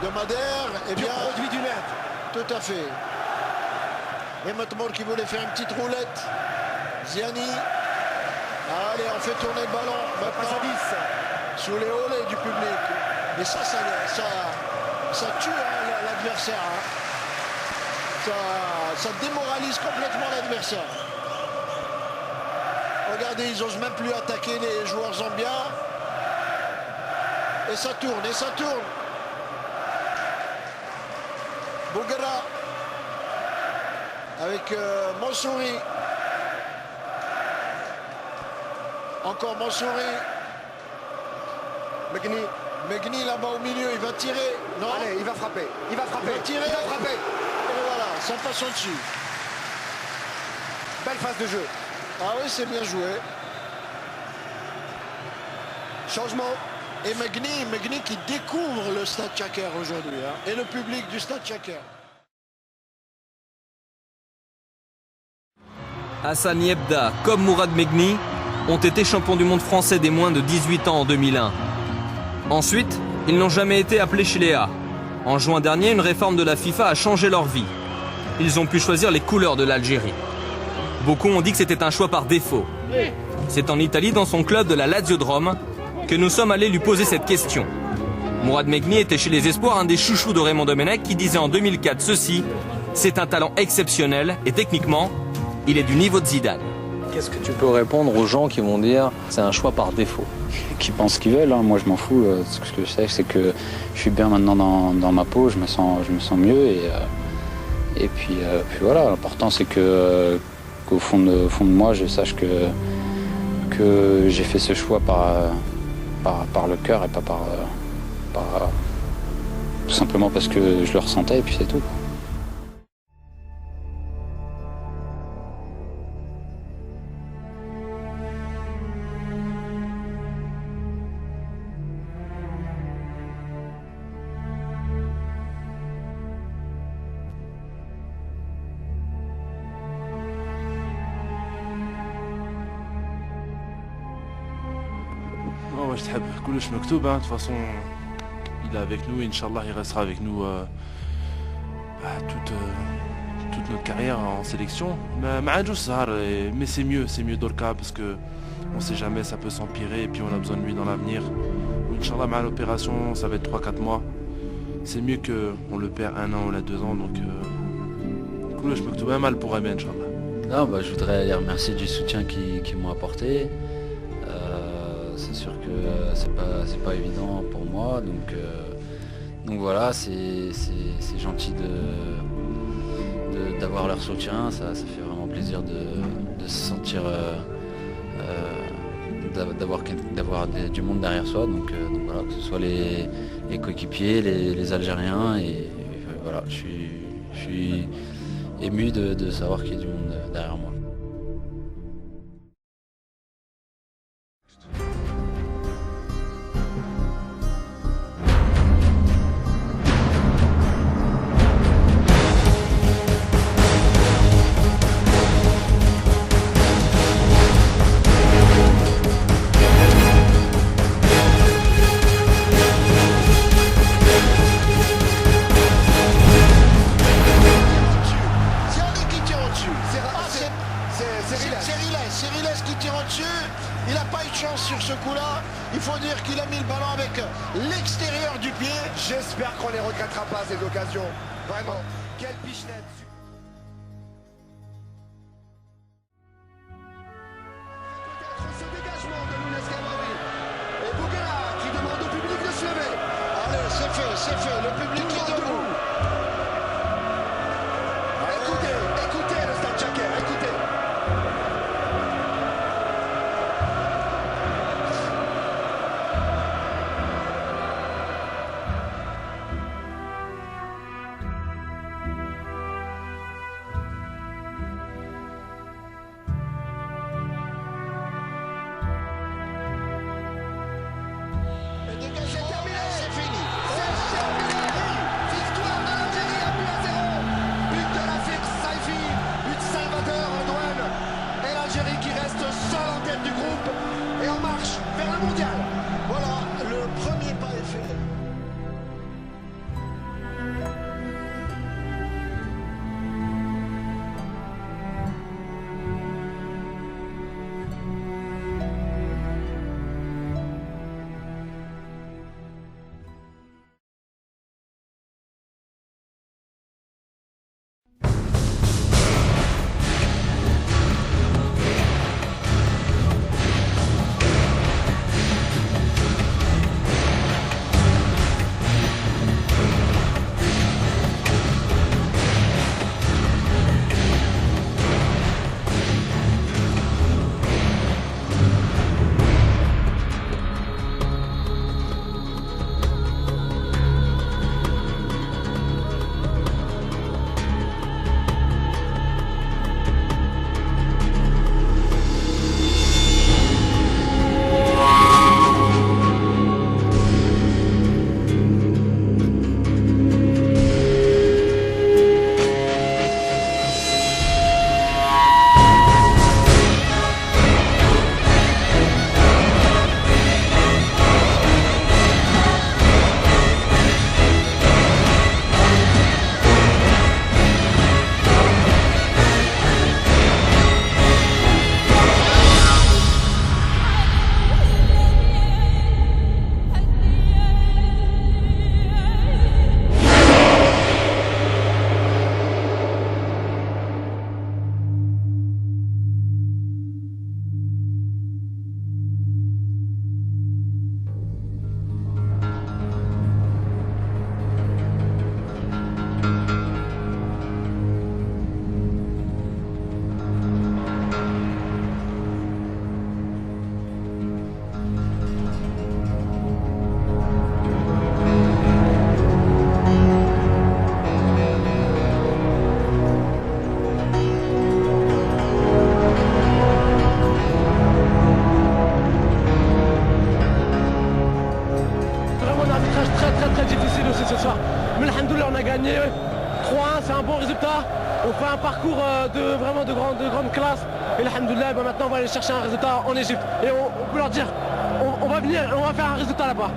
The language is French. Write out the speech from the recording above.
de Madère, eh bien, produit du net. Tout à fait. Et Matmour qui voulait faire une petite roulette. Ziani. Allez, on fait tourner le ballon. Passe à 10. Sous les hollets du public. Et ça tue l'adversaire. Hein. Ça démoralise complètement l'adversaire. Regardez, ils n'osent même plus attaquer les joueurs zambiens. Et ça tourne, et ça tourne. Bouguera avec Mansouri. Encore Mansouri. Megni là-bas au milieu, il va tirer. Non. Allez, il va frapper. Il va frapper. Il va tirer. Il va frapper. Et voilà, ça passe au dessus. Belle phase de jeu. Ah oui, c'est bien joué. Changement. Et Megni qui découvre le Stade Tchaker aujourd'hui. Hein, et le public du Stade Tchaker. Hassan Yebda comme Mourad Megni ont été champions du monde français des moins de 18 ans en 2001. Ensuite, ils n'ont jamais été appelés chez les A. En juin dernier, une réforme de la FIFA a changé leur vie. Ils ont pu choisir les couleurs de l'Algérie. Beaucoup ont dit que c'était un choix par défaut. C'est en Italie, dans son club de la Lazio de Rome, que nous sommes allés lui poser cette question. Mourad Megni était chez les Espoirs un des chouchous de Raymond Domenech qui disait en 2004 ceci: c'est un talent exceptionnel et techniquement, il est du niveau de Zidane. Qu'est-ce que tu peux répondre aux gens qui vont dire c'est un choix par défaut? Qui pensent ce qu'ils veulent, hein. Moi je m'en fous. Ce que je sais, c'est que je suis bien maintenant dans ma peau, je me sens mieux et puis voilà. L'important c'est qu'au fond de moi, je sache que j'ai fait ce choix par le cœur et pas tout simplement parce que je le ressentais et puis c'est tout. واش تحب كلش مكتوب de toute façon il est avec nous et Inch'Allah il restera avec nous toute notre carrière en sélection mais c'est mieux Dorka parce que on sait jamais, ça peut s'empirer et puis on a besoin de lui dans l'avenir. Inch'Allah à l'opération ça va être 3-4 mois, c'est mieux qu'on le perd 1 an ou 2 ans, donc كلش مكتوب un mal pour Amen Inch'Allah. Non, je voudrais les remercier du soutien qu'ils m'ont apporté. C'est sûr que c'est pas évident pour moi, donc voilà, c'est gentil d'avoir leur soutien, ça fait vraiment plaisir de se sentir d'avoir du monde derrière soi, donc voilà, que ce soit les coéquipiers, les Algériens, et voilà, je suis ému de savoir qu'il y a du monde derrière moi. Il n'a pas eu de chance sur ce coup-là. Il faut dire qu'il a mis le ballon avec l'extérieur du pied. J'espère qu'on ne les regrettera pas ces occasions. Vraiment. Quelle pichenette. Ce dégagement de Younes Khairaoui. Et Bouguera qui demande au public de se lever. Allez, c'est fait. Le public est debout. Écoutez le Stade Tchaker, écoutez. On fait un parcours vraiment de grande classe. Et alhamdoulilah, maintenant on va aller chercher un résultat en Égypte. Et on peut leur dire, on va venir et on va faire un résultat là-bas.